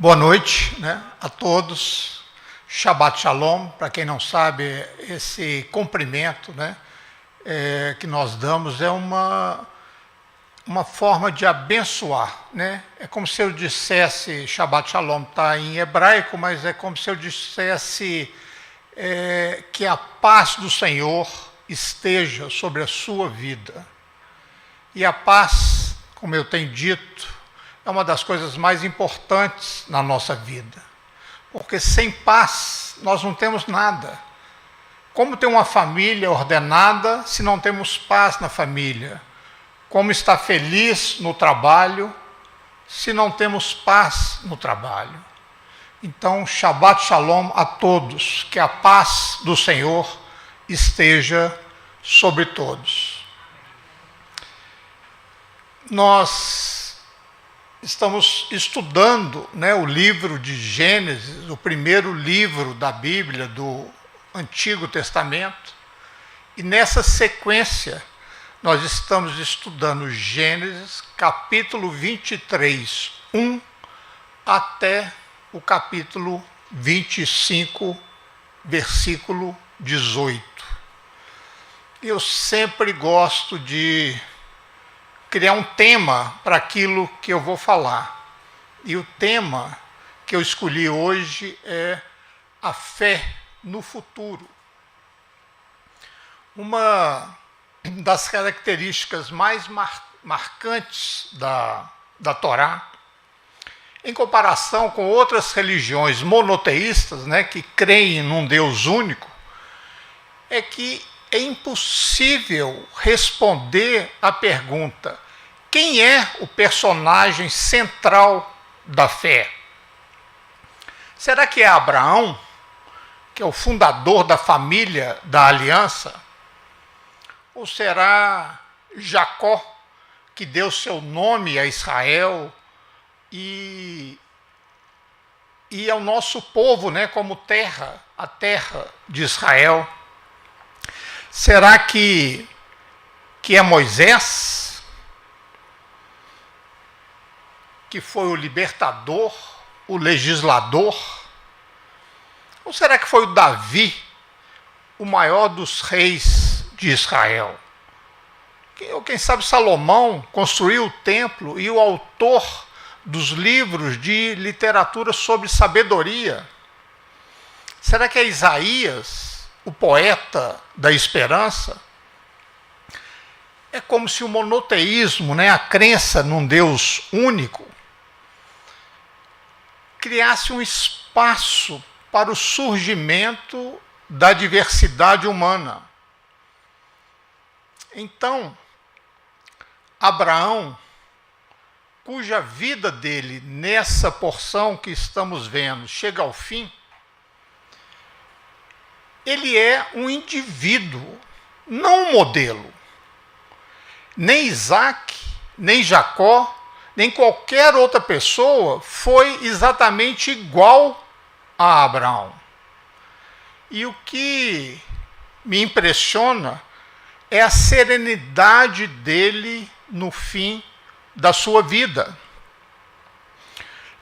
Boa noite, a todos. Shabbat Shalom. Para quem não sabe, esse cumprimento que nós damos é uma forma de abençoar. É como se eu dissesse, Shabbat Shalom está em hebraico, mas é como se eu dissesse que a paz do Senhor esteja sobre a sua vida. E a paz, como eu tenho dito, é uma das coisas mais importantes na nossa vida. Porque sem paz nós não temos nada. Como ter uma família ordenada se não temos paz na família? Como estar feliz no trabalho se não temos paz no trabalho? Então, Shabbat Shalom a todos, que a paz do Senhor esteja sobre todos. Nós estamos estudando o livro de Gênesis, o primeiro livro da Bíblia, do Antigo Testamento, e nessa sequência nós estamos estudando Gênesis, capítulo 23, 1 até o capítulo 25, versículo 18. Eu sempre gosto de criar um tema para aquilo que eu vou falar. E o tema que eu escolhi hoje é a fé no futuro. Uma das características mais marcantes da Torá, em comparação com outras religiões monoteístas, que creem num Deus único, é que é impossível responder à pergunta: quem é o personagem central da fé? Será que é Abraão, que é o fundador da família da aliança? Ou será Jacó, que deu seu nome a Israel e ao nosso povo como terra, a terra de Israel? Será que é Moisés, que foi o libertador, o legislador? Ou será que foi o Davi, o maior dos reis de Israel? Ou quem sabe Salomão construiu o templo e o autor dos livros de literatura sobre sabedoria? Será que é Isaías, o poeta da esperança? É como se o monoteísmo, a crença num Deus único, criasse um espaço para o surgimento da diversidade humana. Então, Abraão, cuja vida dele, nessa porção que estamos vendo, chega ao fim, ele é um indivíduo, não um modelo. Nem Isaac, nem Jacó, nem qualquer outra pessoa foi exatamente igual a Abraão. E o que me impressiona é a serenidade dele no fim da sua vida.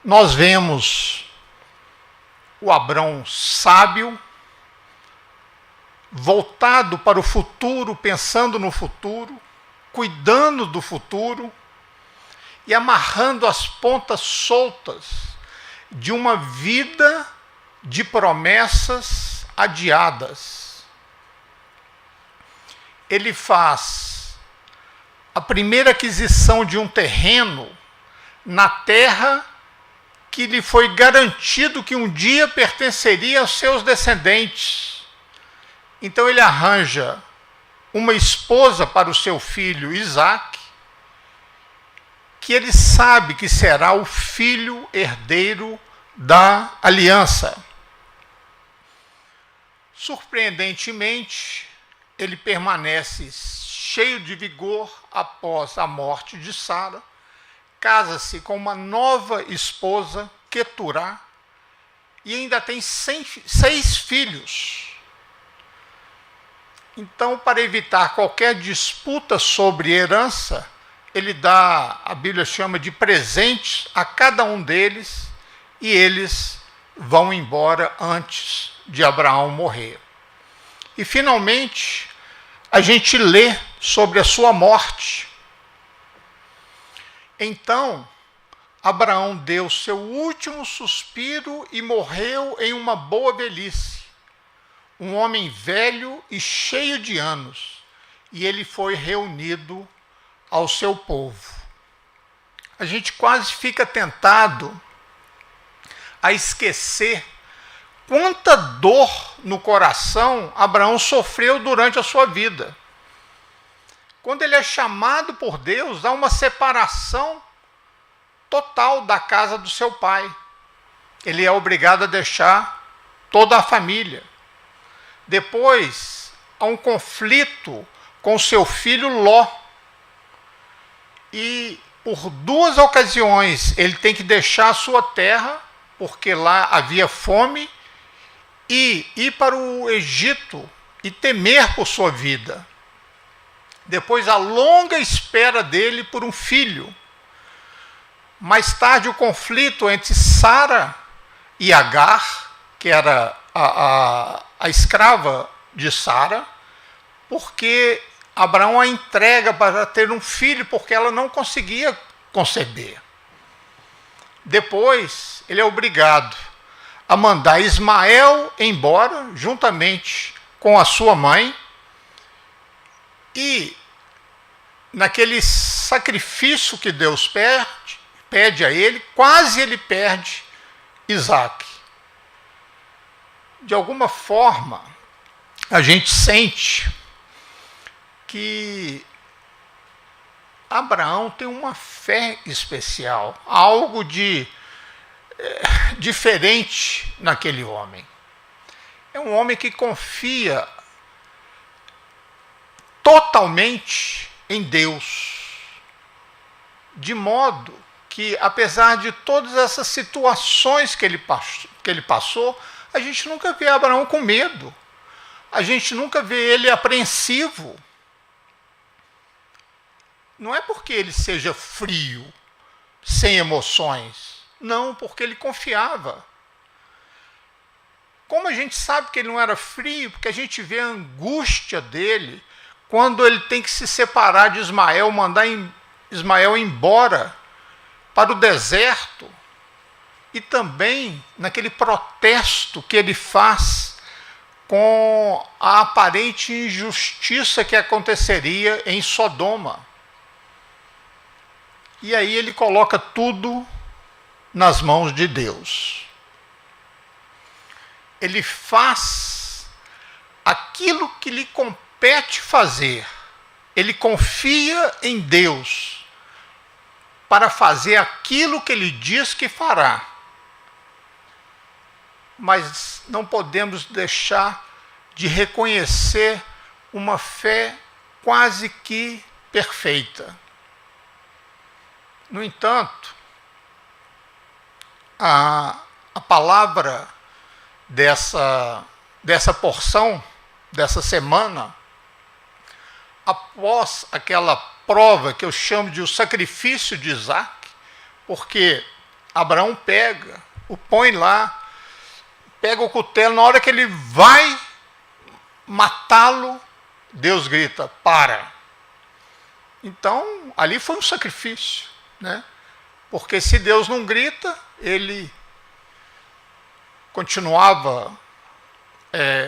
Nós vemos o Abraão sábio, voltado para o futuro, pensando no futuro, cuidando do futuro e amarrando as pontas soltas de uma vida de promessas adiadas. Ele faz a primeira aquisição de um terreno na terra que lhe foi garantido que um dia pertenceria aos seus descendentes. Então ele arranja uma esposa para o seu filho Isaac, que ele sabe que será o filho herdeiro da aliança. Surpreendentemente, ele permanece cheio de vigor após a morte de Sara, casa-se com uma nova esposa, Queturá, e ainda tem 6 filhos. Então, para evitar qualquer disputa sobre herança, ele dá, a Bíblia chama de presentes a cada um deles, e eles vão embora antes de Abraão morrer. E finalmente a gente lê sobre a sua morte. Então Abraão deu seu último suspiro e morreu em uma boa velhice, um homem velho e cheio de anos, e ele foi reunido ao seu povo. A gente quase fica tentado a esquecer quanta dor no coração Abraão sofreu durante a sua vida. Quando ele é chamado por Deus, há uma separação total da casa do seu pai. Ele é obrigado a deixar toda a família. Depois, há um conflito com seu filho Ló. E por 2 ocasiões ele tem que deixar a sua terra, porque lá havia fome, e ir para o Egito e temer por sua vida. Depois a longa espera dele por um filho. Mais tarde o conflito entre Sara e Agar, que era a escrava de Sara, porque Abraão a entrega para ter um filho, porque ela não conseguia conceber. Depois ele é obrigado a mandar Ismael embora, juntamente com a sua mãe, e naquele sacrifício que Deus pede a ele, quase ele perde Isaque. De alguma forma, a gente sente que Abraão tem uma fé especial, algo de diferente naquele homem. É um homem que confia totalmente em Deus, de modo que, apesar de todas essas situações que ele passou, a gente nunca vê Abraão com medo, a gente nunca vê ele apreensivo. Não é porque ele seja frio, sem emoções, não, porque ele confiava. Como a gente sabe que ele não era frio? Porque a gente vê a angústia dele quando ele tem que se separar de Ismael, mandar Ismael embora para o deserto, e também naquele protesto que ele faz com a aparente injustiça que aconteceria em Sodoma. E aí ele coloca tudo nas mãos de Deus. Ele faz aquilo que lhe compete fazer. Ele confia em Deus para fazer aquilo que ele diz que fará. Mas não podemos deixar de reconhecer uma fé quase que perfeita. No entanto, a palavra dessa porção, dessa semana, após aquela prova que eu chamo de o sacrifício de Isaque, porque Abraão o põe lá, pega o cutelo, na hora que ele vai matá-lo, Deus grita, para. Então, ali foi um sacrifício, né? Porque se Deus não grita, ele continuava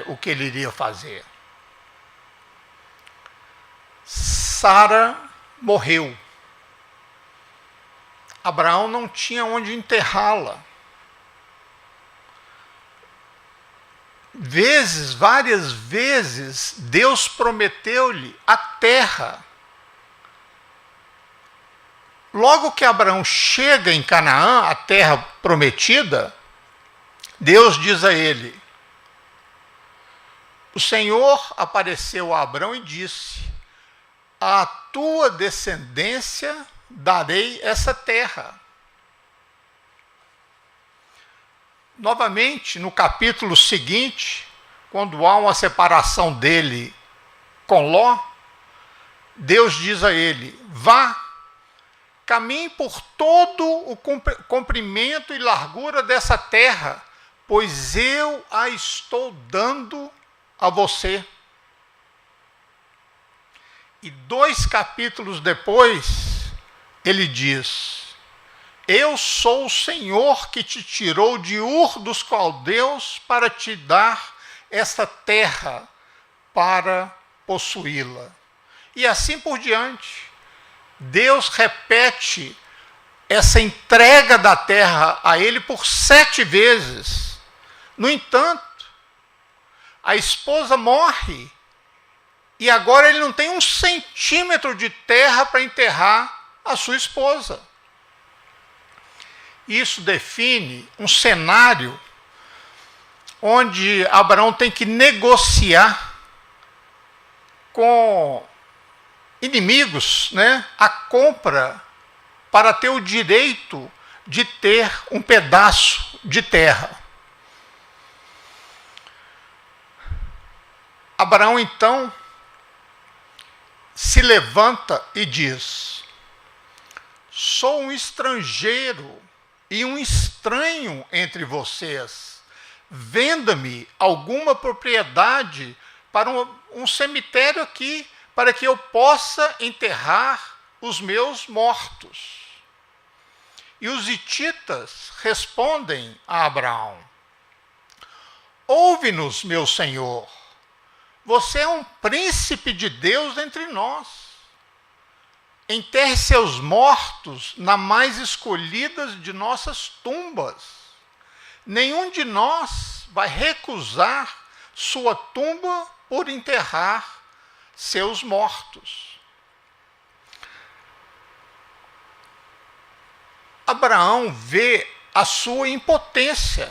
o que ele iria fazer. Sara morreu. Abraão não tinha onde enterrá-la. Várias vezes, Deus prometeu-lhe a terra. Logo que Abraão chega em Canaã, a terra prometida, Deus diz a ele: o Senhor apareceu a Abraão e disse: à tua descendência darei essa terra. Novamente, no capítulo seguinte, quando há uma separação dele com Ló, Deus diz a ele: vá, caminhe por todo o comprimento e largura dessa terra, pois eu a estou dando a você. E 2 capítulos depois, ele diz: eu sou o Senhor que te tirou de Ur dos Caldeus para te dar esta terra para possuí-la. E assim por diante. Deus repete essa entrega da terra a ele por 7 vezes. No entanto, a esposa morre e agora ele não tem 1 centímetro de terra para enterrar a sua esposa. Isso define um cenário onde Abraão tem que negociar com inimigos, né, a compra para ter o direito de ter um pedaço de terra. Abraão então se levanta e diz: sou um estrangeiro e um estranho entre vocês. Venda-me alguma propriedade para um cemitério aqui, para que eu possa enterrar os meus mortos. E os hititas respondem a Abraão: ouve-nos, meu senhor, você é um príncipe de Deus entre nós. Enterre seus mortos na mais escolhidas de nossas tumbas. Nenhum de nós vai recusar sua tumba por enterrar seus mortos. Abraão vê a sua impotência.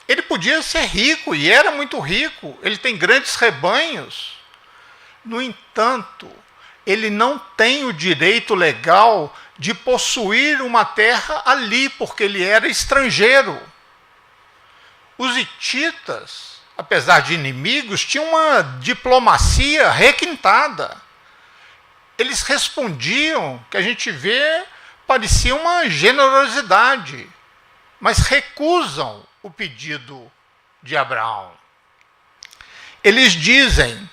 Ele podia ser rico, e era muito rico, ele tem grandes rebanhos. No entanto, ele não tem o direito legal de possuir uma terra ali, porque ele era estrangeiro. Os hititas, apesar de inimigos, tinham uma diplomacia requintada. Eles respondiam, que a gente vê, parecia uma generosidade, mas recusam o pedido de Abraão. Eles dizem: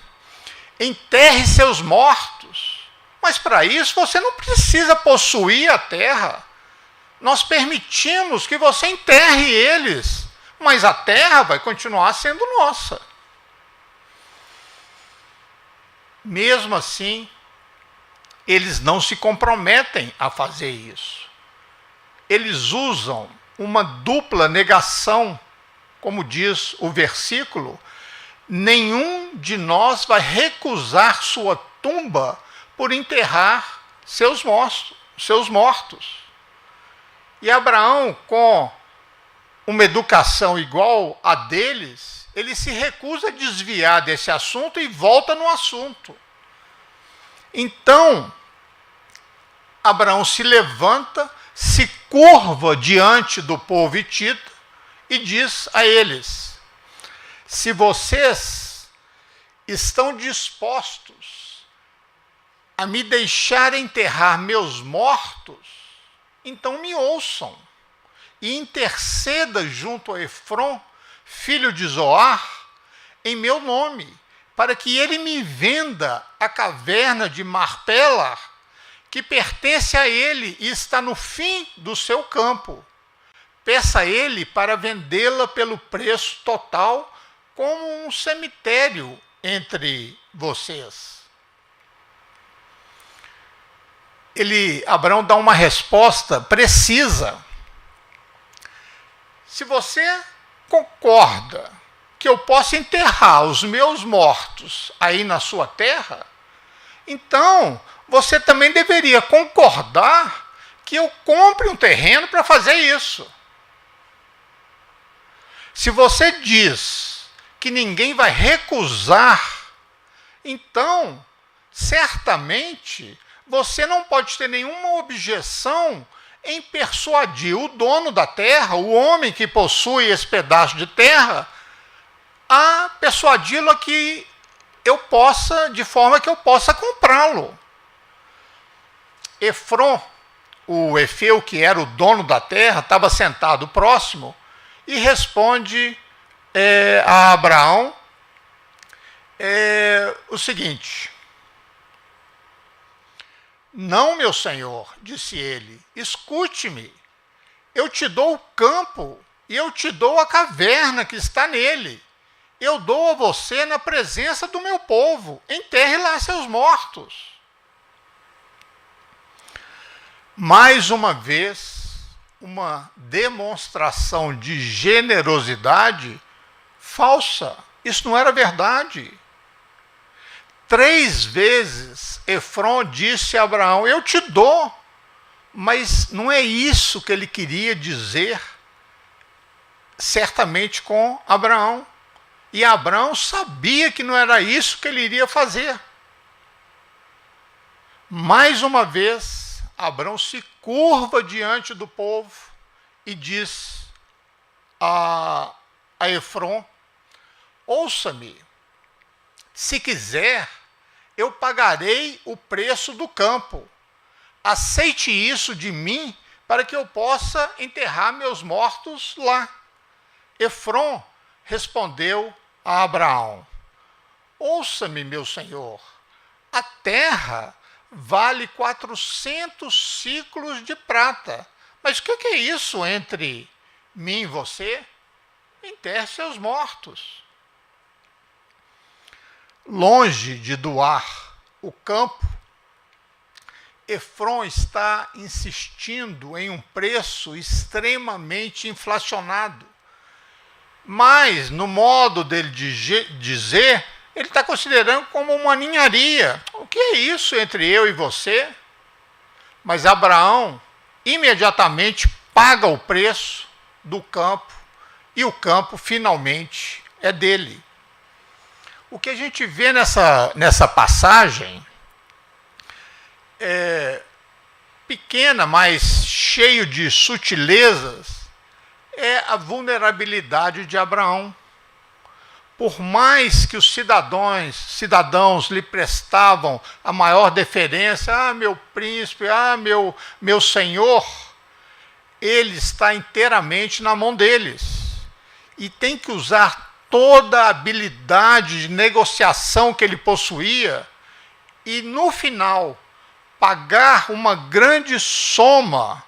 enterre seus mortos, mas para isso você não precisa possuir a terra. Nós permitimos que você enterre eles, mas a terra vai continuar sendo nossa. Mesmo assim, eles não se comprometem a fazer isso. Eles usam uma dupla negação, como diz o versículo: nenhum de nós vai recusar sua tumba por enterrar seus mortos. E Abraão, com uma educação igual a deles, ele se recusa a desviar desse assunto e volta no assunto. Então, Abraão se levanta, se curva diante do povo hitita e diz a eles: se vocês estão dispostos a me deixar enterrar meus mortos, então me ouçam e interceda junto a Efron, filho de Zoar, em meu nome, para que ele me venda a caverna de Marpela, que pertence a ele e está no fim do seu campo. Peça a ele para vendê-la pelo preço total, como um cemitério entre vocês. Abraão dá uma resposta precisa. Se você concorda que eu posso enterrar os meus mortos aí na sua terra, então você também deveria concordar que eu compre um terreno para fazer isso. Se você diz que ninguém vai recusar, então, certamente, você não pode ter nenhuma objeção em persuadir o dono da terra, o homem que possui esse pedaço de terra, a persuadi-lo a que de forma que eu possa comprá-lo. Efron o Efeu, que era o dono da terra, estava sentado próximo e responde a Abraão o seguinte: não, meu senhor, disse ele, escute-me, eu te dou o campo e eu te dou a caverna que está nele. Eu dou a você na presença do meu povo, enterre lá seus mortos. Mais uma vez, uma demonstração de generosidade falsa. Isso não era verdade. 3 vezes Efron disse a Abraão: eu te dou. Mas não é isso que ele queria dizer, certamente, com Abraão. E Abraão sabia que não era isso que ele iria fazer. Mais uma vez, Abraão se curva diante do povo e diz a Efron: ouça-me, se quiser, eu pagarei o preço do campo. Aceite isso de mim para que eu possa enterrar meus mortos lá. Efron respondeu a Abraão: ouça-me, meu senhor, a terra vale 400 ciclos de prata. Mas o que é isso entre mim e você? Enterre seus mortos. Longe de doar o campo, Efron está insistindo em um preço extremamente inflacionado. Mas, no modo dele dizer, ele está considerando como uma ninharia. O que é isso entre eu e você? Mas Abraão imediatamente paga o preço do campo e o campo finalmente é dele. O que a gente vê nessa passagem é pequena, mas cheio de sutilezas, é a vulnerabilidade de Abraão. Por mais que os cidadãos lhe prestavam a maior deferência, meu príncipe, meu senhor, ele está inteiramente na mão deles. E tem que usar toda a habilidade de negociação que ele possuía e, no final, pagar uma grande soma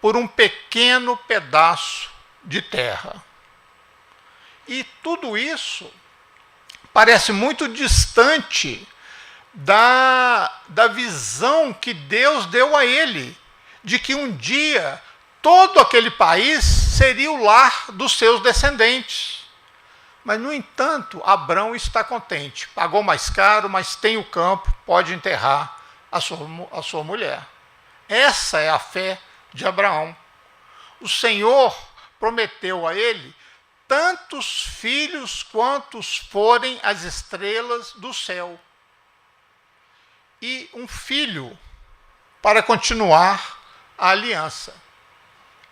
por um pequeno pedaço de terra. E tudo isso parece muito distante da visão que Deus deu a ele, de que um dia todo aquele país seria o lar dos seus descendentes. Mas, no entanto, Abrão está contente. Pagou mais caro, mas tem o campo, pode enterrar a sua mulher. Essa é a fé de Abraão. O Senhor prometeu a ele tantos filhos quantos forem as estrelas do céu. E um filho para continuar a aliança.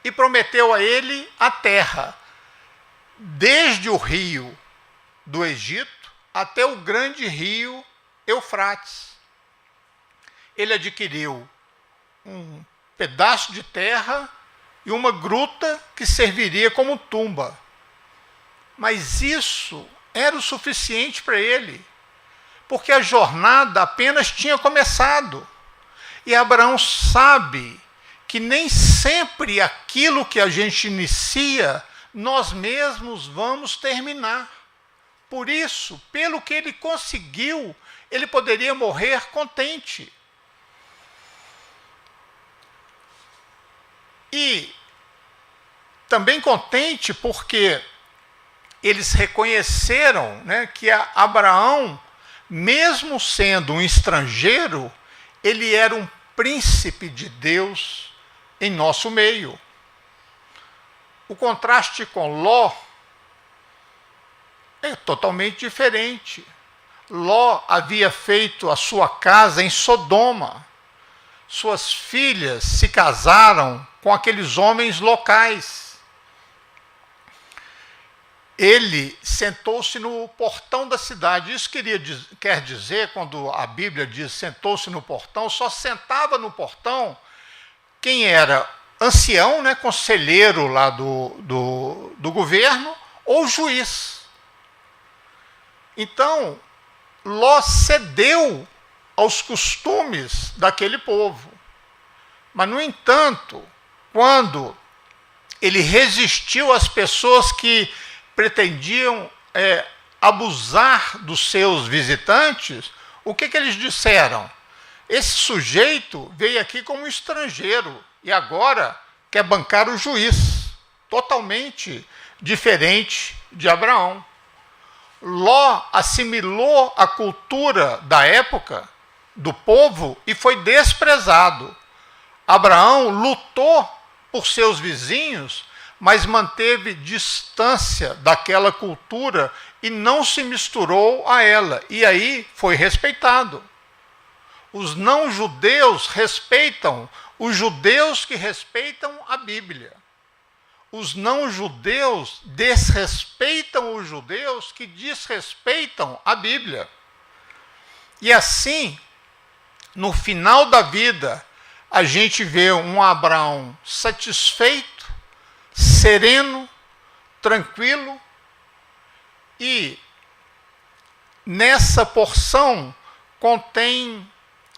E prometeu a ele a terra, desde o rio do Egito até o grande rio Eufrates. Ele adquiriu um pedaço de terra e uma gruta que serviria como tumba. Mas isso era o suficiente para ele, porque a jornada apenas tinha começado. E Abraão sabe que nem sempre aquilo que a gente inicia, nós mesmos vamos terminar. Por isso, pelo que ele conseguiu, ele poderia morrer contente. E também contente porque eles reconheceram, que Abraão, mesmo sendo um estrangeiro, ele era um príncipe de Deus em nosso meio. O contraste com Ló é totalmente diferente. Ló havia feito a sua casa em Sodoma. Suas filhas se casaram com aqueles homens locais. Ele sentou-se no portão da cidade. Isso quer dizer, quando a Bíblia diz sentou-se no portão, só sentava no portão quem era ancião, né, conselheiro lá do governo, ou juiz. Então, Ló cedeu aos costumes daquele povo. Mas, no entanto, quando ele resistiu às pessoas que pretendiam abusar dos seus visitantes, o que eles disseram? Esse sujeito veio aqui como estrangeiro e agora quer bancar o juiz. Totalmente diferente de Abraão. Ló assimilou a cultura da época, do povo, e foi desprezado. Abraão lutou por seus vizinhos, mas manteve distância daquela cultura e não se misturou a ela. E aí foi respeitado. Os não-judeus respeitam os judeus que respeitam a Bíblia. Os não-judeus desrespeitam os judeus que desrespeitam a Bíblia. E assim, no final da vida, a gente vê um Abraão satisfeito, sereno, tranquilo, e nessa porção contém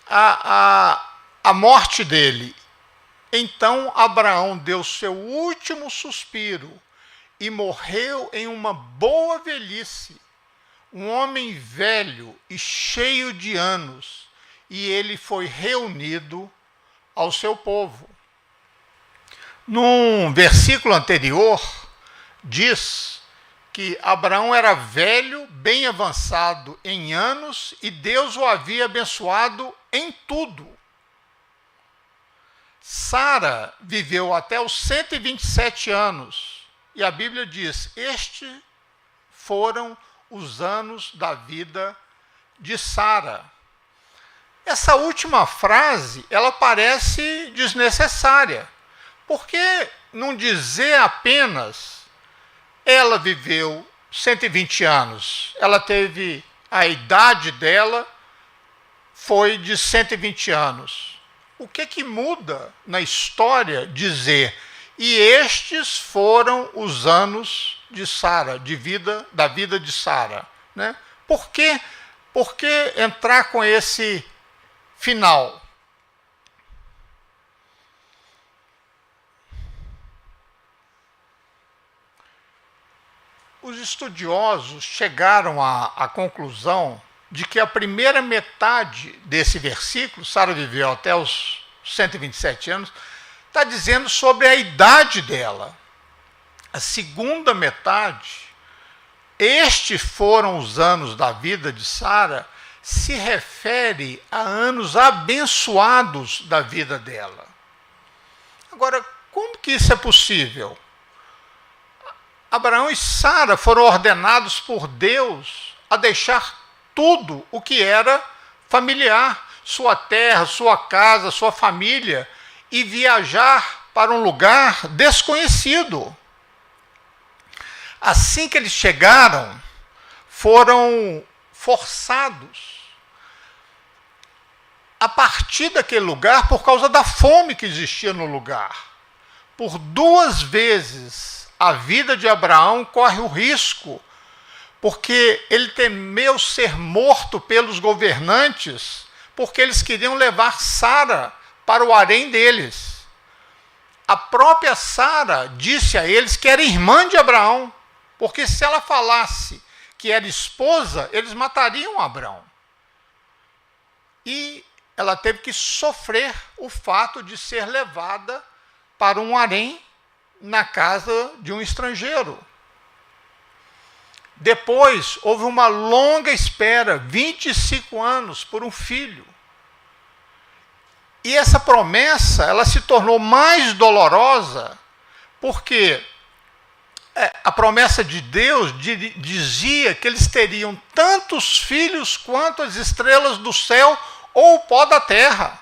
a morte dele. Então Abraão deu seu último suspiro e morreu em uma boa velhice, um homem velho e cheio de anos, e ele foi reunido ao seu povo. Num versículo anterior, diz que Abraão era velho, bem avançado em anos, e Deus o havia abençoado em tudo. Sara viveu até os 127 anos, e a Bíblia diz: estes foram os anos da vida de Sara. Essa última frase, ela parece desnecessária, porque não dizer apenas ela viveu 120 anos, ela teve, a idade dela foi de 120 anos. O que muda na história dizer, e estes foram os anos de Sara, da vida de Sara, né? Por que entrar com esse final? Os estudiosos chegaram à conclusão de que a primeira metade desse versículo, Sara viveu até os 127 anos, está dizendo sobre a idade dela. A segunda metade, estes foram os anos da vida de Sara, se refere a anos abençoados da vida dela. Agora, como que isso é possível? Abraão e Sara foram ordenados por Deus a deixar tudo o que era familiar, sua terra, sua casa, sua família, e viajar para um lugar desconhecido. Assim que eles chegaram, foram forçados a partir daquele lugar por causa da fome que existia no lugar. Por 2 vezes a vida de Abraão corre o risco, porque ele temeu ser morto pelos governantes, porque eles queriam levar Sara para o harém deles. A própria Sara disse a eles que era irmã de Abraão, porque se ela falasse que era esposa, eles matariam Abraão. E ela teve que sofrer o fato de ser levada para um harém na casa de um estrangeiro. Depois, houve uma longa espera, 25 anos, por um filho. E essa promessa, ela se tornou mais dolorosa, porque a promessa de Deus dizia que eles teriam tantos filhos quanto as estrelas do céu ou o pó da terra.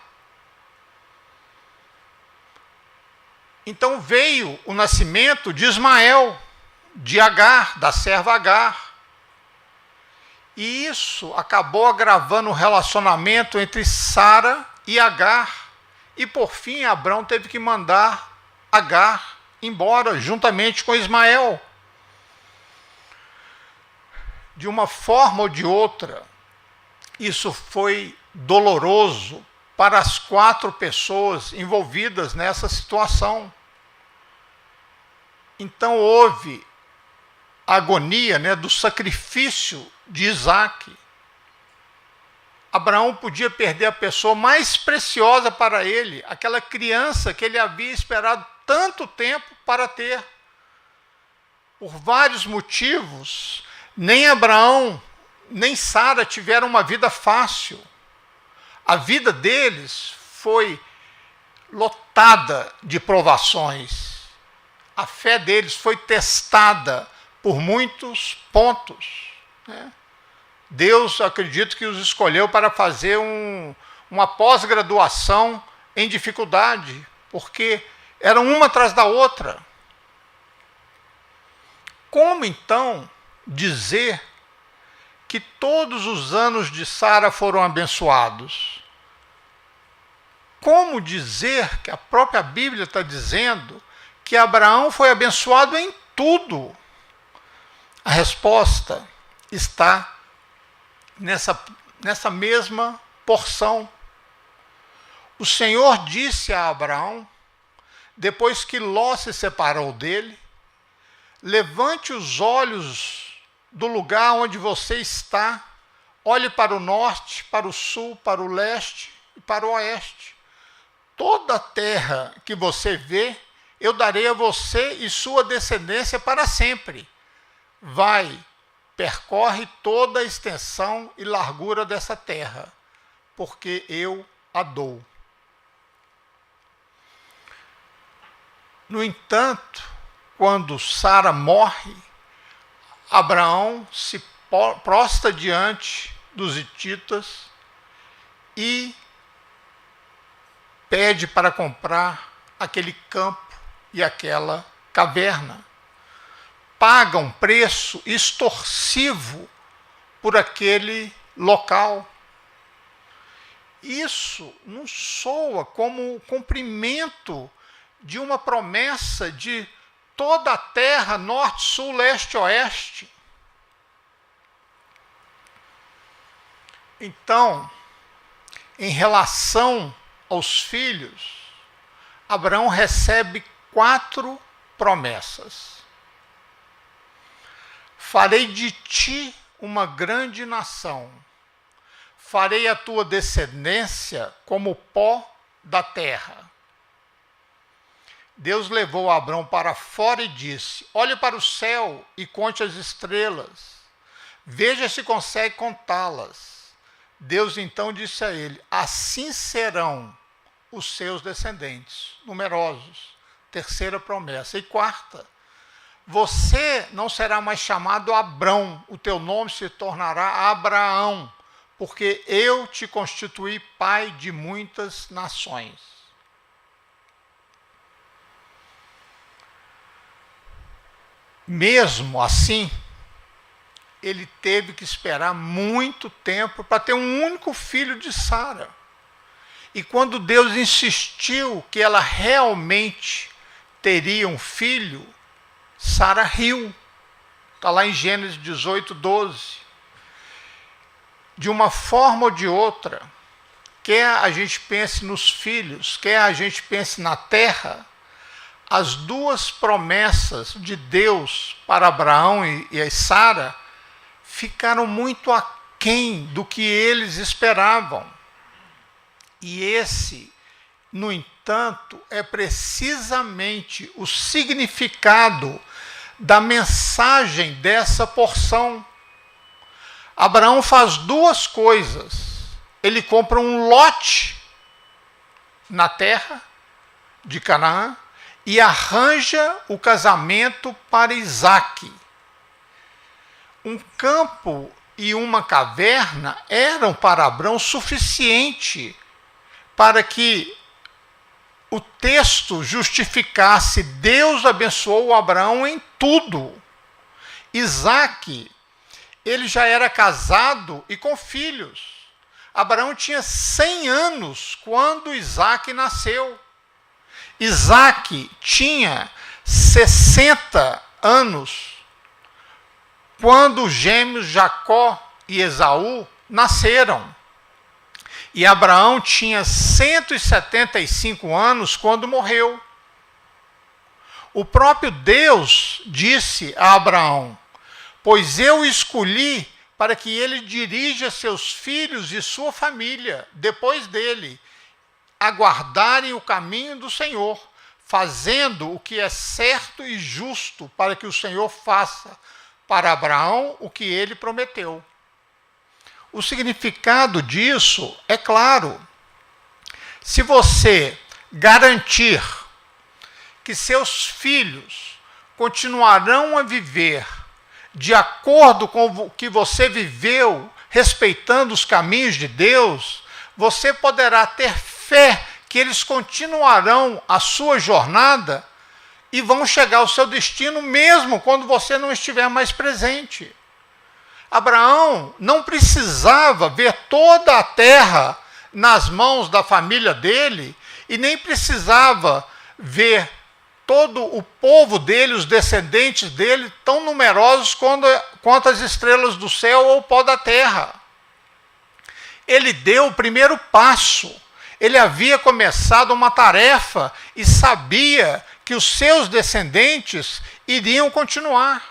Então veio o nascimento de Ismael, de Agar, da serva Agar. E isso acabou agravando o relacionamento entre Sara e Agar. E por fim, Abrão teve que mandar Agar embora, juntamente com Ismael. De uma forma ou de outra, isso foi doloroso para as 4 pessoas envolvidas nessa situação. Então houve a agonia, né, do sacrifício de Isaac. Abraão podia perder a pessoa mais preciosa para ele, aquela criança que ele havia esperado tanto tempo para ter. Por vários motivos, nem Abraão, nem Sara tiveram uma vida fácil. A vida deles foi lotada de provações. A fé deles foi testada por muitos pontos, né? Deus, acredito que os escolheu para fazer uma pós-graduação em dificuldade, porque eram uma atrás da outra. Como então dizer que todos os anos de Sara foram abençoados? Como dizer que a própria Bíblia está dizendo que Abraão foi abençoado em tudo? A resposta está nessa mesma porção. O Senhor disse a Abraão, depois que Ló se separou dele: levante os olhos do lugar onde você está, olhe para o norte, para o sul, para o leste e para o oeste. Toda a terra que você vê, eu darei a você e sua descendência para sempre. Vai, percorre toda a extensão e largura dessa terra, porque eu a dou. No entanto, quando Sara morre, Abraão se prostra diante dos hititas e pede para comprar aquele campo e aquela caverna. Paga um preço extorsivo por aquele local. Isso não soa como o cumprimento de uma promessa de toda a terra, norte, sul, leste, oeste. Então, em relação aos filhos, Abraão recebe 4 promessas. Farei de ti uma grande nação. Farei a tua descendência como o pó da terra. Deus levou Abraão para fora e disse: olhe para o céu e conte as estrelas. Veja se consegue contá-las. Deus então disse a ele: assim serão os seus descendentes, numerosos. 3ª promessa. E 4ª, você não será mais chamado Abrão, o teu nome se tornará Abraão, porque eu te constituí pai de muitas nações. Mesmo assim, ele teve que esperar muito tempo para ter um único filho de Sara. E quando Deus insistiu que ela realmente teria um filho, Sara riu. Está lá em Gênesis 18, 12. De uma forma ou de outra, quer a gente pense nos filhos, quer a gente pense na terra, as 2 promessas de Deus para Abraão e Sara ficaram muito aquém do que eles esperavam. E esse, no entanto, é precisamente o significado da mensagem dessa porção. Abraão faz 2 coisas. Ele compra um lote na terra de Canaã e arranja o casamento para Isaque. Um campo e uma caverna eram para Abraão suficiente para que o texto justificasse: Deus abençoou Abraão em tudo. Isaque, ele já era casado e com filhos. Abraão tinha 100 anos quando Isaac nasceu. Isaac tinha 60 anos quando os gêmeos Jacó e Esaú nasceram. E Abraão tinha 175 anos quando morreu. O próprio Deus disse a Abraão: pois eu o escolhi para que ele dirija seus filhos e sua família, depois dele, a guardarem o caminho do Senhor, fazendo o que é certo e justo, para que o Senhor faça para Abraão o que ele prometeu. O significado disso é claro. Se você garantir que seus filhos continuarão a viver de acordo com o que você viveu, respeitando os caminhos de Deus, você poderá ter fé que eles continuarão a sua jornada e vão chegar ao seu destino mesmo quando você não estiver mais presente. Abraão não precisava ver toda a terra nas mãos da família dele e nem precisava ver todo o povo dele, os descendentes dele, tão numerosos quanto as estrelas do céu ou o pó da terra. Ele deu o primeiro passo. Ele havia começado uma tarefa e sabia que os seus descendentes iriam continuar.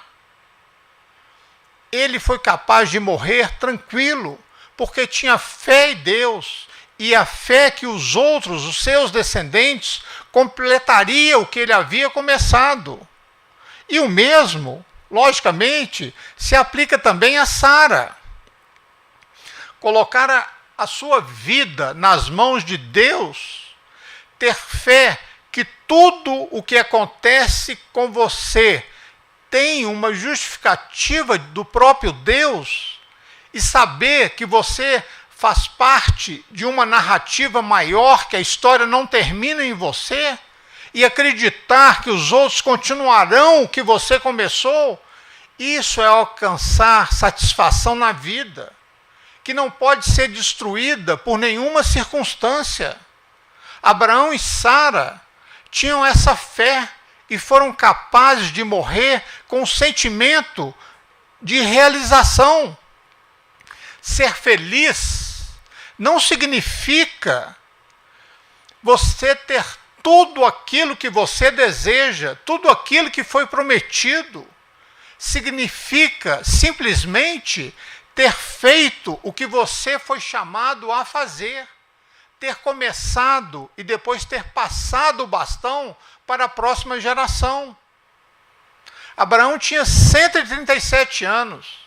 Ele foi capaz de morrer tranquilo, porque tinha fé em Deus, e a fé que os outros, os seus descendentes, completaria o que ele havia começado. E o mesmo, logicamente, se aplica também a Sara. Colocar a sua vida nas mãos de Deus, ter fé que tudo o que acontece com você tem uma justificativa do próprio Deus, e saber que você faz parte de uma narrativa maior, que a história não termina em você, e acreditar que os outros continuarão o que você começou, isso é alcançar satisfação na vida, que não pode ser destruída por nenhuma circunstância. Abraão e Sara tinham essa fé e foram capazes de morrer com um sentimento de realização. Ser feliz não significa você ter tudo aquilo que você deseja, tudo aquilo que foi prometido. Significa simplesmente ter feito o que você foi chamado a fazer, ter começado e depois ter passado o bastão para a próxima geração. Abraão tinha 137 anos.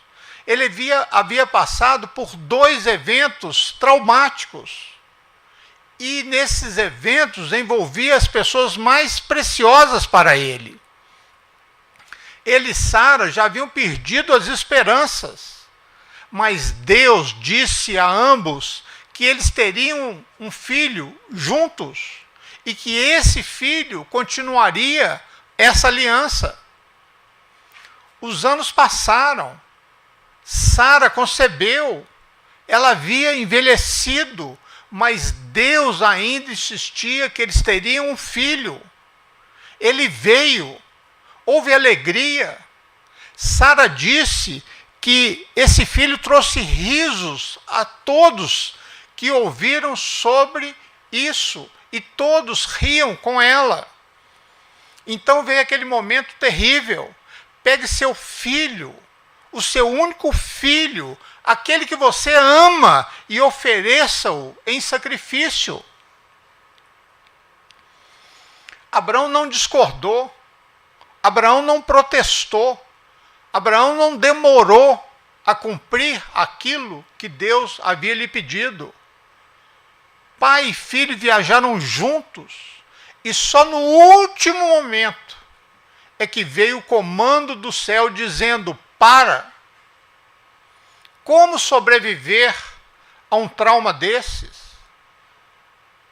Ele havia passado por 2 eventos traumáticos. E nesses eventos envolvia as pessoas mais preciosas para ele. Ele e Sara já haviam perdido as esperanças. Mas Deus disse a ambos que eles teriam um filho juntos e que esse filho continuaria essa aliança. Os anos passaram. Sara concebeu. Ela havia envelhecido, mas Deus ainda insistia que eles teriam um filho. Ele veio. Houve alegria. Sara disse que esse filho trouxe risos a todos que ouviram sobre isso, e todos riam com ela. Então veio aquele momento terrível. Pegue seu filho, o seu único filho, aquele que você ama, e ofereça-o em sacrifício. Abraão não discordou, Abraão não protestou, Abraão não demorou a cumprir aquilo que Deus havia lhe pedido. Pai e filho viajaram juntos, e só no último momento é que veio o comando do céu dizendo: para. Como sobreviver a um trauma desses?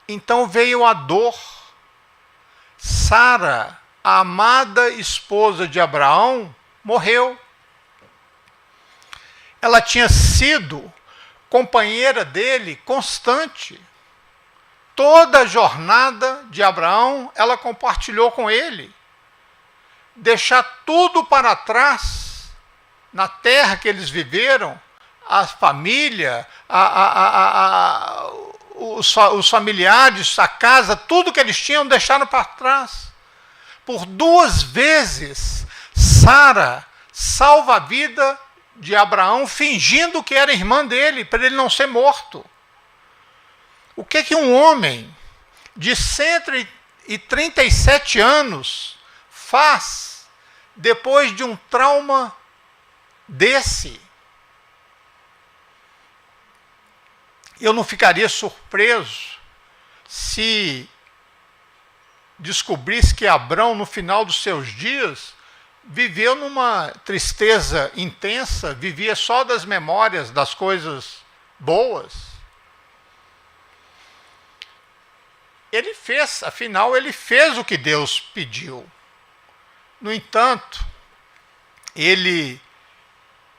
Então veio a dor. Sara, a amada esposa de Abraão, morreu. Ela tinha sido companheira dele constante. Toda a jornada de Abraão, ela compartilhou com ele. Deixar tudo para trás, na terra que eles viveram, a família, os familiares, a casa, tudo que eles tinham, deixaram para trás. Por 2 vezes, Sara salva a vida de Abraão, fingindo que era irmã dele, para ele não ser morto. O que um homem de 137 anos faz depois de um trauma desse? Eu não ficaria surpreso se descobrisse que Abrão, no final dos seus dias, viveu numa tristeza intensa, vivia só das memórias das coisas boas. Ele fez, afinal, ele fez o que Deus pediu. No entanto, ele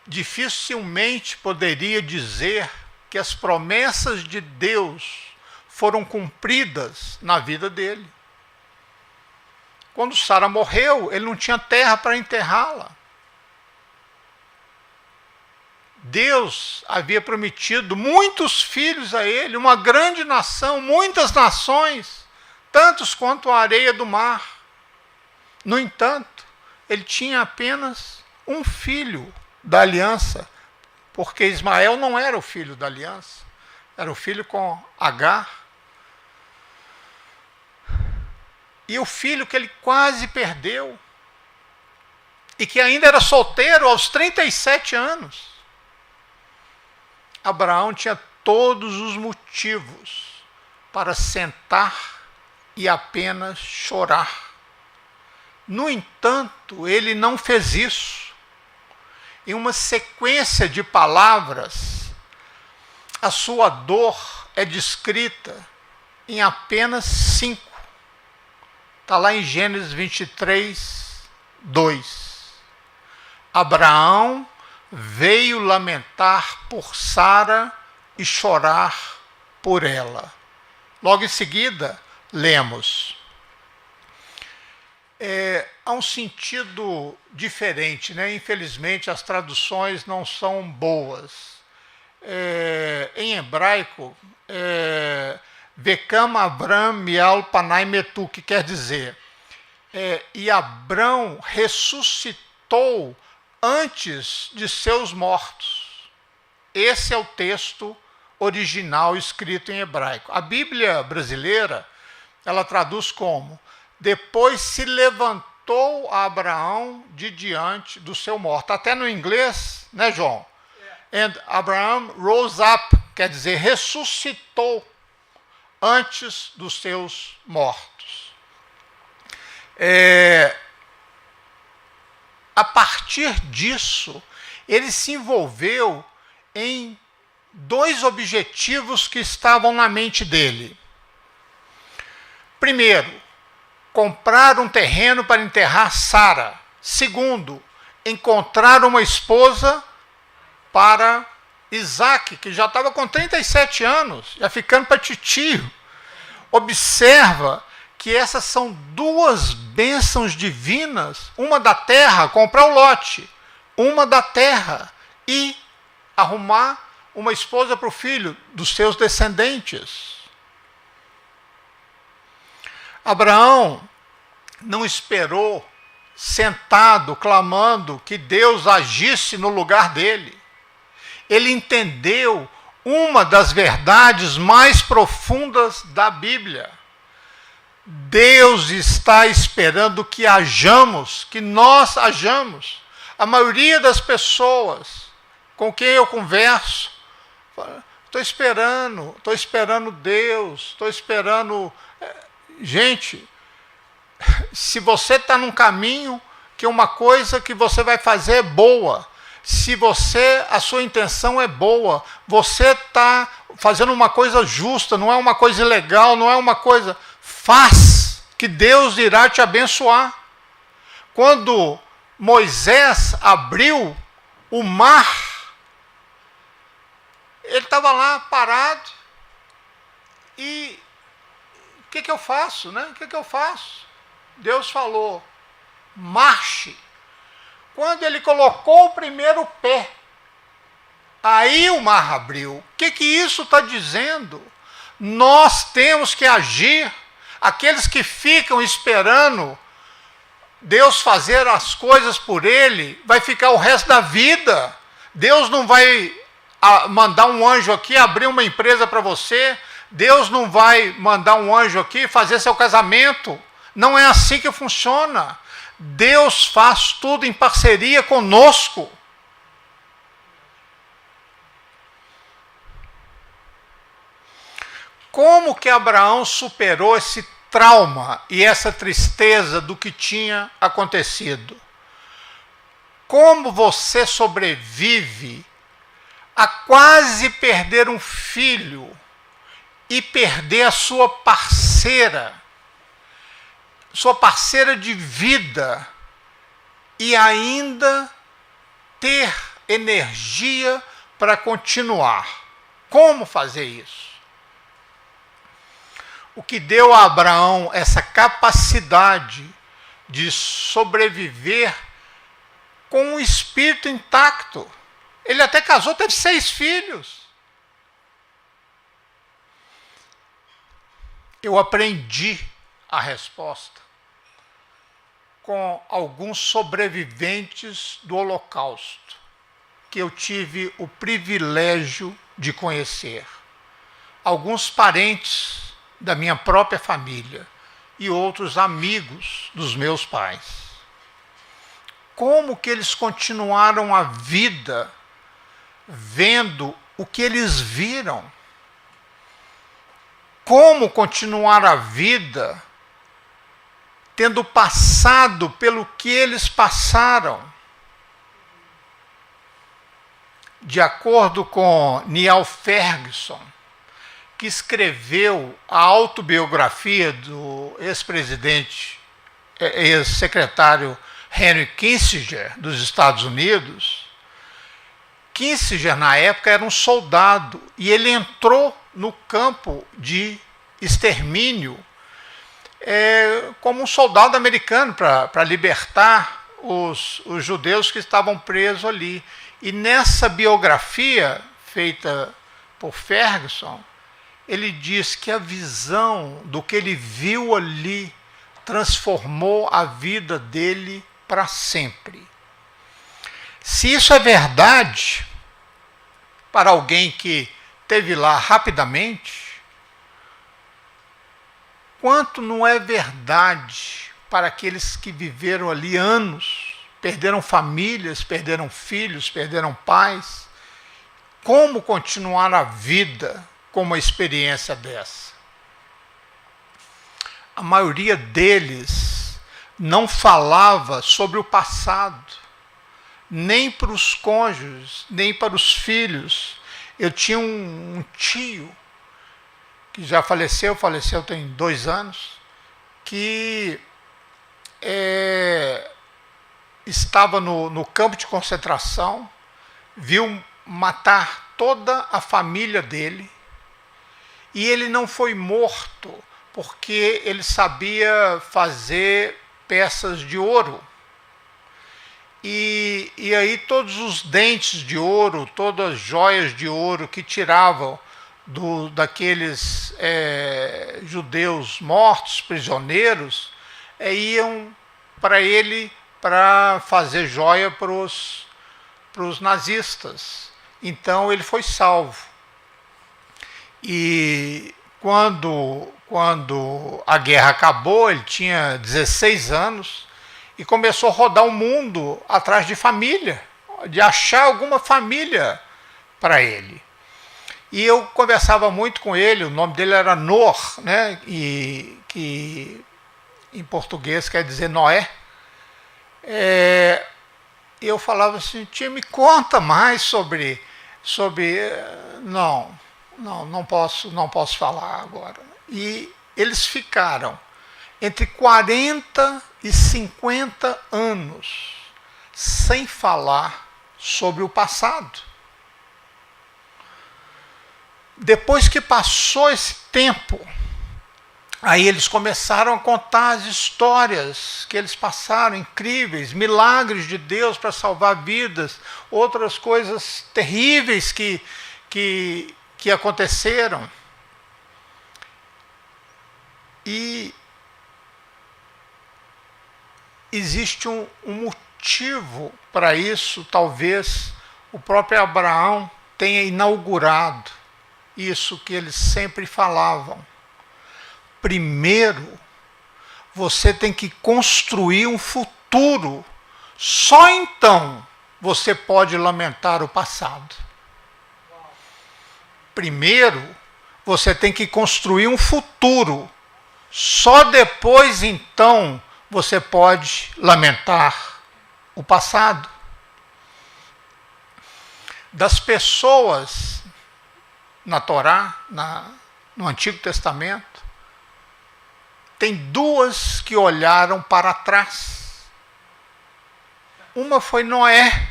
dificilmente poderia dizer que as promessas de Deus foram cumpridas na vida dele. Quando Sara morreu, ele não tinha terra para enterrá-la. Deus havia prometido muitos filhos a ele, uma grande nação, muitas nações, tantos quanto a areia do mar. No entanto, ele tinha apenas um filho da aliança, porque Ismael não era o filho da aliança, era o filho com Agar. E o filho que ele quase perdeu, e que ainda era solteiro aos 37 anos. Abraão tinha todos os motivos para sentar e apenas chorar. No entanto, ele não fez isso. Em uma sequência de palavras, a sua dor é descrita em apenas 5. Está lá em Gênesis 23, 2. Abraão veio lamentar por Sara e chorar por ela. Logo em seguida, lemos. Há um sentido diferente, né? Infelizmente, as traduções não são boas. Em hebraico, Vekam Abram Mial Panai Metu, que quer dizer, e Abrão ressuscitou antes de seus mortos. Esse é o texto original escrito em hebraico. A Bíblia brasileira, ela traduz como: depois se levantou Abraão de diante do seu morto. Até no inglês, né, João? And Abraham rose up, quer dizer, ressuscitou antes dos seus mortos. A partir disso, ele se envolveu em 2 objetivos que estavam na mente dele. Primeiro, comprar um terreno para enterrar Sara. Segundo, encontrar uma esposa para Isaac, que já estava com 37 anos, já ficando para titio. Observa que essas são 2 bênçãos divinas, uma da terra, comprar o lote, uma da terra, e arrumar uma esposa para o filho dos seus descendentes. Abraão não esperou sentado, clamando que Deus agisse no lugar dele. Ele entendeu uma das verdades mais profundas da Bíblia. Deus está esperando que hajamos, que nós hajamos. A maioria das pessoas com quem eu converso, estou esperando Deus, estou esperando... Gente, se você está num caminho que uma coisa que você vai fazer é boa, se a sua intenção é boa, você está fazendo uma coisa justa, não é uma coisa ilegal, não é uma coisa... Faz, que Deus irá te abençoar. Quando Moisés abriu o mar, ele estava lá parado e o que eu faço, né? O que eu faço? Deus falou, marche. Quando ele colocou o primeiro pé, aí o mar abriu. O que isso está dizendo? Nós temos que agir. Aqueles que ficam esperando Deus fazer as coisas por ele, vai ficar o resto da vida. Deus não vai mandar um anjo aqui abrir uma empresa para você. Deus não vai mandar um anjo aqui fazer seu casamento. Não é assim que funciona. Deus faz tudo em parceria conosco. Como que Abraão superou esse trauma e essa tristeza do que tinha acontecido? Como você sobrevive a quase perder um filho e perder a sua parceira de vida e ainda ter energia para continuar? Como fazer isso? O que deu a Abraão essa capacidade de sobreviver com o espírito intacto. Ele até casou, teve 6 filhos. Eu aprendi a resposta com alguns sobreviventes do Holocausto, que eu tive o privilégio de conhecer. Alguns parentes da minha própria família e outros amigos dos meus pais. Como que eles continuaram a vida vendo o que eles viram? Como continuar a vida tendo passado pelo que eles passaram? De acordo com Niall Ferguson, que escreveu a autobiografia do ex-presidente, ex-secretário Henry Kissinger, dos Estados Unidos. Kissinger, na época, era um soldado e ele entrou no campo de extermínio como um soldado americano para libertar os judeus que estavam presos ali. E nessa biografia feita por Ferguson, ele diz que a visão do que ele viu ali transformou a vida dele para sempre. Se isso é verdade para alguém que esteve lá rapidamente, quanto não é verdade para aqueles que viveram ali anos, perderam famílias, perderam filhos, perderam pais? Como continuar a vida com uma experiência dessa? A maioria deles não falava sobre o passado, nem para os cônjuges, nem para os filhos. Eu tinha um tio que já faleceu tem 2 anos, que estava no campo de concentração, viu matar toda a família dele, e ele não foi morto porque ele sabia fazer peças de ouro. E aí todos os dentes de ouro, todas as joias de ouro que tiravam daqueles judeus mortos, prisioneiros, iam para ele para fazer joia para os nazistas. Então ele foi salvo. E quando a guerra acabou, ele tinha 16 anos e começou a rodar o mundo atrás de família, de achar alguma família para ele. E eu conversava muito com ele, o nome dele era Noor, né? E que em português quer dizer Noé. Eu falava assim, tia, me conta mais sobre não posso falar agora. E eles ficaram entre 40 e 50 anos sem falar sobre o passado. Depois que passou esse tempo, aí eles começaram a contar as histórias que eles passaram, incríveis, milagres de Deus para salvar vidas, outras coisas terríveis que aconteceram. E existe um motivo para isso, talvez o próprio Abraão tenha inaugurado isso que eles sempre falavam. Primeiro, você tem que construir um futuro. Só então você pode lamentar o passado. Primeiro, você tem que construir um futuro. Só depois, então, você pode lamentar o passado. Das pessoas na Torá, no Antigo Testamento, tem duas que olharam para trás. Uma foi Noé.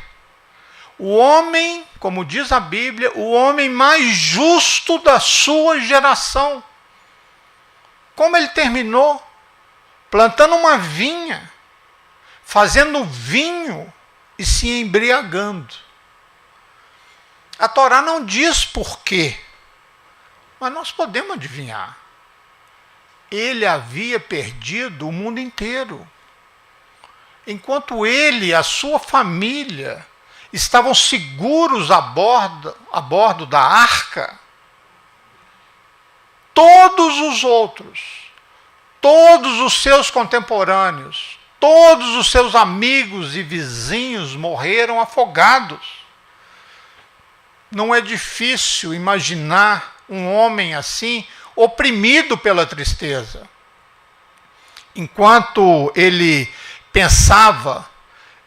O homem, como diz a Bíblia, o homem mais justo da sua geração. Como ele terminou? Plantando uma vinha, fazendo vinho e se embriagando. A Torá não diz por quê, mas nós podemos adivinhar. Ele havia perdido o mundo inteiro. Enquanto ele e a sua família estavam seguros a bordo da arca, todos os outros, todos os seus contemporâneos, todos os seus amigos e vizinhos morreram afogados. Não é difícil imaginar um homem assim, oprimido pela tristeza. Enquanto ele pensava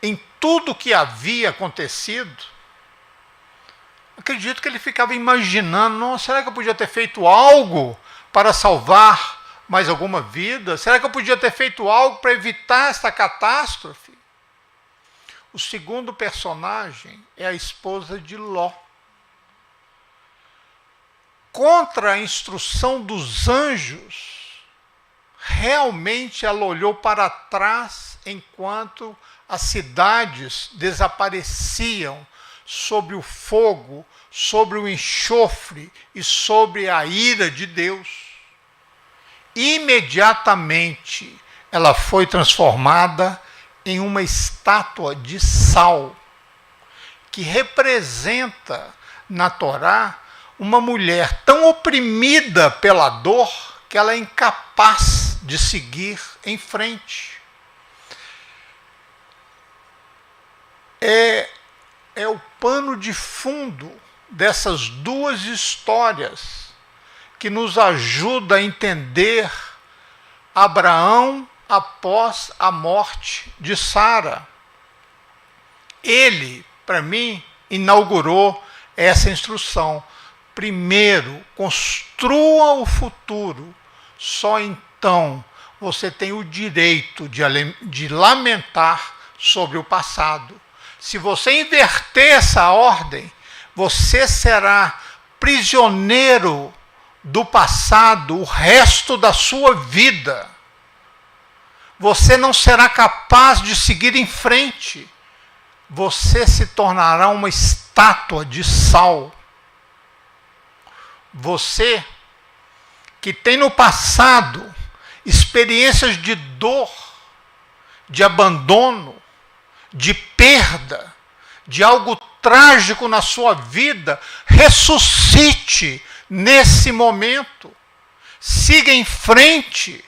em tudo que havia acontecido, acredito que ele ficava imaginando, nossa, será que eu podia ter feito algo para salvar mais alguma vida? Será que eu podia ter feito algo para evitar esta catástrofe? O segundo personagem é a esposa de Ló. Contra a instrução dos anjos, realmente ela olhou para trás enquanto as cidades desapareciam sobre o fogo, sobre o enxofre e sobre a ira de Deus. Imediatamente ela foi transformada em uma estátua de sal, que representa na Torá uma mulher tão oprimida pela dor que ela é incapaz de seguir em frente. É o pano de fundo dessas duas histórias que nos ajuda a entender Abraão após a morte de Sara. Ele, para mim, inaugurou essa instrução. Primeiro, construa o futuro. Só então você tem o direito de lamentar sobre o passado. Se você inverter essa ordem, você será prisioneiro do passado o resto da sua vida. Você não será capaz de seguir em frente. Você se tornará uma estátua de sal. Você que tem no passado experiências de dor, de abandono, de perda, de algo trágico na sua vida, ressuscite nesse momento. Siga em frente,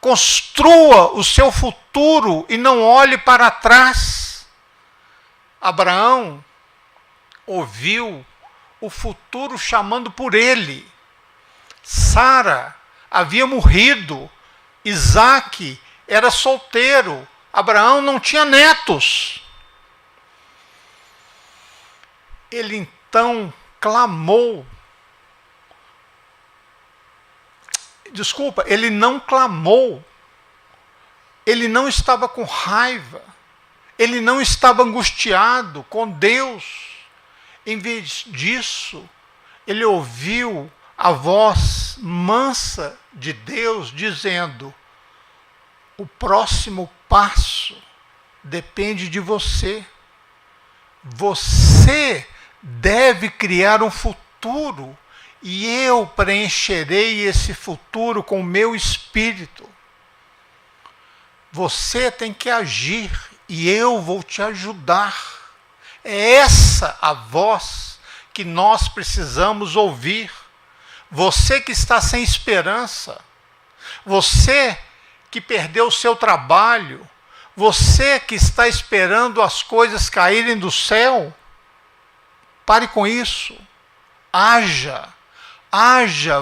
construa o seu futuro e não olhe para trás. Abraão ouviu o futuro chamando por ele. Sara havia morrido, Isaque era solteiro, Abraão não tinha netos. Ele então clamou. Desculpa, ele não clamou. Ele não estava com raiva. Ele não estava angustiado com Deus. Em vez disso, ele ouviu a voz mansa de Deus dizendo: o próximo passo depende de você. Você deve criar um futuro e eu preencherei esse futuro com o meu espírito. Você tem que agir e eu vou te ajudar. É essa a voz que nós precisamos ouvir. Você que está sem esperança, você que perdeu o seu trabalho, você que está esperando as coisas caírem do céu, pare com isso. Haja,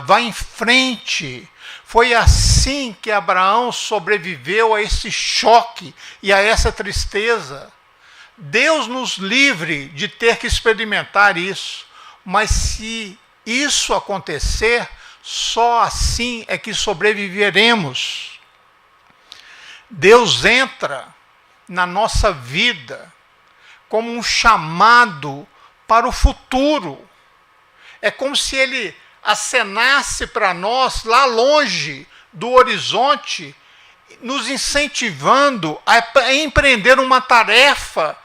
vá em frente. Foi assim que Abraão sobreviveu a esse choque e a essa tristeza. Deus nos livre de ter que experimentar isso, mas se isso acontecer, só assim é que sobreviveremos. Deus entra na nossa vida como um chamado para o futuro. É como se ele acenasse para nós lá longe do horizonte, nos incentivando a empreender uma tarefa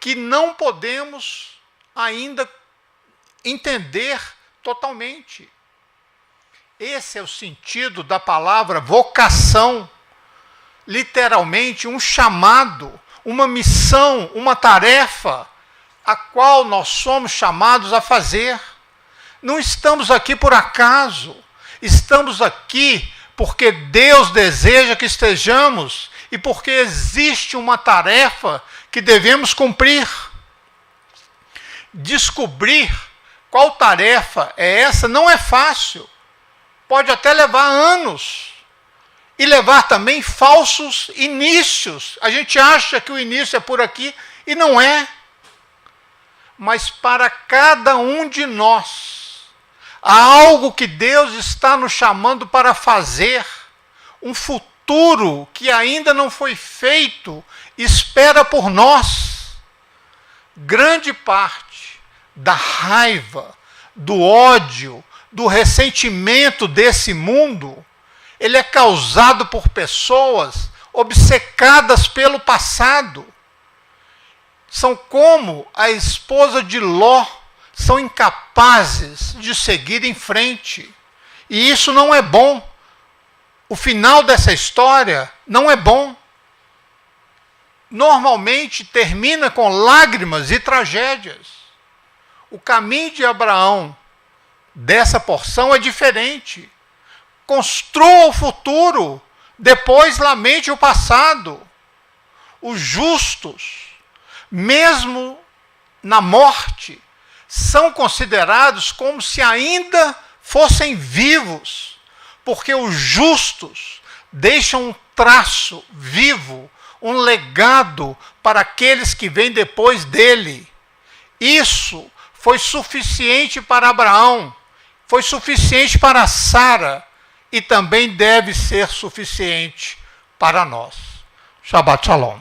que não podemos ainda entender totalmente. Esse é o sentido da palavra vocação. Literalmente um chamado, uma missão, uma tarefa a qual nós somos chamados a fazer. Não estamos aqui por acaso, estamos aqui porque Deus deseja que estejamos e porque existe uma tarefa que devemos cumprir. Descobrir qual tarefa é essa não é fácil, pode até levar anos. E levar também falsos inícios. A gente acha que o início é por aqui e não é. Mas para cada um de nós, há algo que Deus está nos chamando para fazer. Um futuro que ainda não foi feito, espera por nós. Grande parte da raiva, do ódio, do ressentimento desse mundo, ele é causado por pessoas obcecadas pelo passado. São como a esposa de Ló, são incapazes de seguir em frente. E isso não é bom. O final dessa história não é bom. Normalmente termina com lágrimas e tragédias. O caminho de Abraão dessa porção é diferente. Construa o futuro, depois lamente o passado. Os justos, mesmo na morte, são considerados como se ainda fossem vivos, porque os justos deixam um traço vivo, um legado para aqueles que vêm depois dele. Isso foi suficiente para Abraão, foi suficiente para Sara, e também deve ser suficiente para nós. Shabbat Shalom.